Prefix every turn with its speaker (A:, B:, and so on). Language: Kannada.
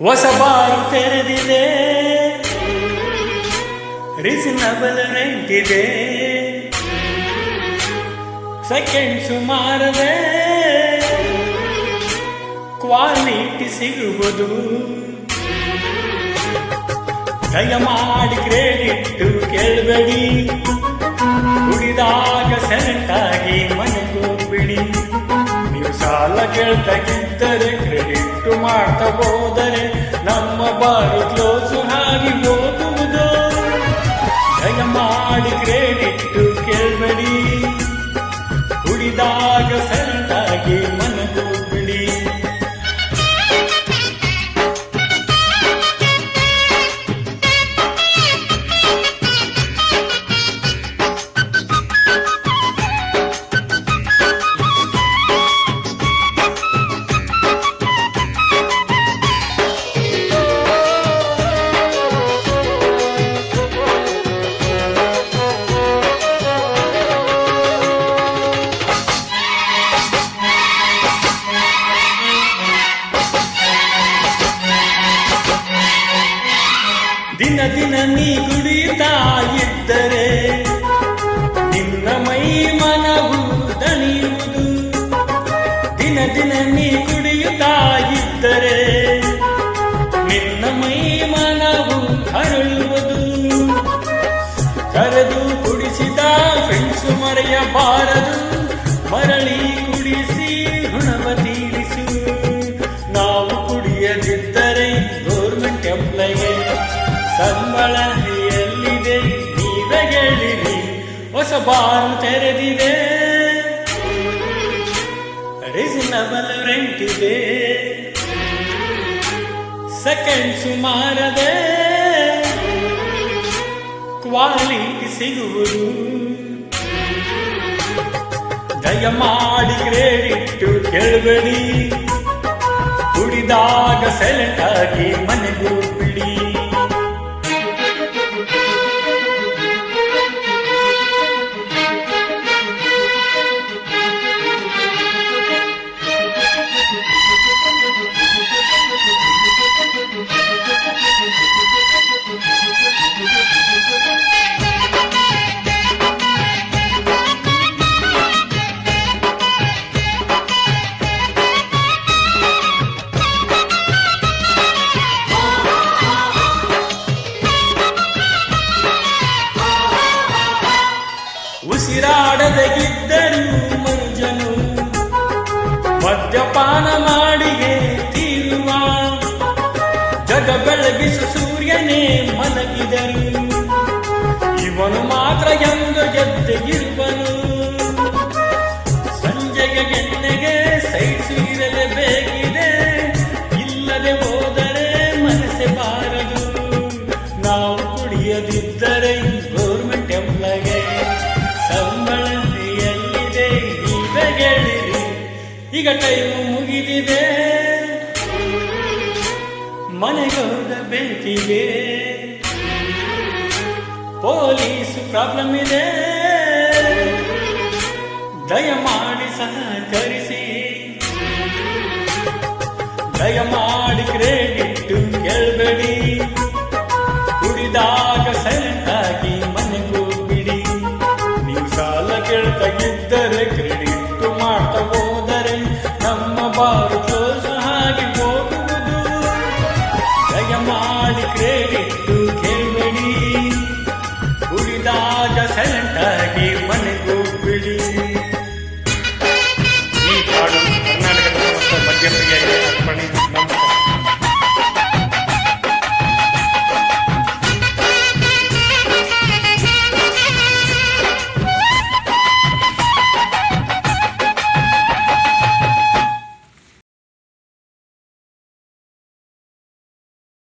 A: ಹೊಸ ಬಾರು ತೆರೆದಿದೆ, ರೀಸನಬಲ್ ರೆಂಟ್ ಇದೆ, ಸೆಕೆಂಡ್ ಸುಮಾರದೆ ಕ್ವಾಲಿಟಿ ಸಿಗುವುದು. ದಯಮಾಡಿ ಕ್ರೆಡಿಟ್ ಕೇಳಬೇಡಿ, ಕುಡಿದಾಗ ಸೆಲೆಕ್ಟ್ ಆಗಿ ಮನೆಗೋಗ್ಬಿಡಿ. ನೀವು ಸಾಲ ಕೇಳ್ತಾಗಿದ್ದರೆ ಕ್ರೆಡಿಟ್ ಮಾಡ್ತಾ ಹೋದರೆ ನಮ್ಮ ಬಾರು ಕ್ಲೋಸ್ ಆಗಿ ಹೋಗುವುದು. ದಯಮಾಡಿ ಕ್ರೆಡಿಟ್ ಕೇಳಬೇಡಿ, ಕುಡಿದಾಗ ಸೆಲೆಕ್ಟ್ ಆಗಿ ಮನೆಗೋಗ್ಬಿಡಿ. ದಿನ ದಿನ ನೀ ಕುಡಿಯುತ್ತಾ ಇದ್ದರೆ ನಿನ್ನ ಮೈ ಮನವು ದಣಿಯುವುದು. ದಿನ ದಿನ ನೀ ಕುಡಿಯುತ್ತಾ ಇದ್ದರೆ ನಿನ್ನ ಮೈ ಮನವು ಹರಳುವುದು. ಕರೆದು ಕುಡಿಸಿದ ಫ್ರೆಂಡ್ಸು ಮರೆಯಬಾರದು, ಮರಳಿ ಕುಡಿಸಿ ಋಣವ ತೀರಿಸು. ನಾವು ಕುಡಿಯದಿದ್ದರೆ ಗೌರ್ಮೆಂಟ್ ಎಂಪ್ಲಾಯ್ಗೆ ಸಂಬಳ ಎಲ್ಲಿದೆ ನೀವೇ ಹೇಳಿರಿ. ಹೊಸ ಬಾರು ತೆರೆದಿದೆ, ರೀಸನಬಲ್ ರೆಂಟ್ ಇದೆ, ಸೆಕೆಂಡ್ ಸುಮಾರದೆ ಕ್ವಾಲಿಟಿ ಸಿಗುವುದು. ದಯಮಾಡಿ ಕ್ರೆಡಿಟ್ ಕೇಳಬೇಡಿ, ಕುಡಿದಾಗ ಸೈಲೆಂಟ್ ಆಗಿ ಮನೆಗೂ ಬಿಡಿ. ಉಸಿರಾಡದಗಿದ್ದರೂ ಮನುಜನು ಮದ್ಯಪಾನ ಮಾಡಿಯೇ ತೀರುವ. ಜಗ ಬೆಳಗಿಸು ಸೂರ್ಯನೇ ಮಲಗಿದರು, ಇವನು ಮಾತ್ರ ಎಂದು ಎದ್ದೆಗಿರುವನು. ಸಂಜೆಗೆ ಎಣ್ಣೆಗೆ ಸೈಸು ಇರಲೇಬೇಕಿದೆ, ಇಲ್ಲದೆ ಹೋದರೆ ಮನಸ್ಸೆ ಬಾರದು. ನಾವು ಕುಡಿಯದಿದ್ದರೆ ಗೌರ್ಮೆಂಟ್ ಎಂಪ್ಲಾಯ್ಗೆ ಸಂಬಳ ಎಲ್ಲಿದೆ ನೀವೇ ಹೇಳಿರಿ. ಈಗ ಟೈಮು ಮುಗಿದಿದೆ, ಮನೆಗೋಗಬೇಕಿದೆ, ಪೊಲೀಸು ಪ್ರಾಬ್ಲಮ್ ಇದೆ. ದಯಮಾಡಿ ಸಹಕರಿಸಿ, ದಯಮಾಡಿ ಕ್ರೆಡಿಟ್ ಕೇಳಬೇಡಿ.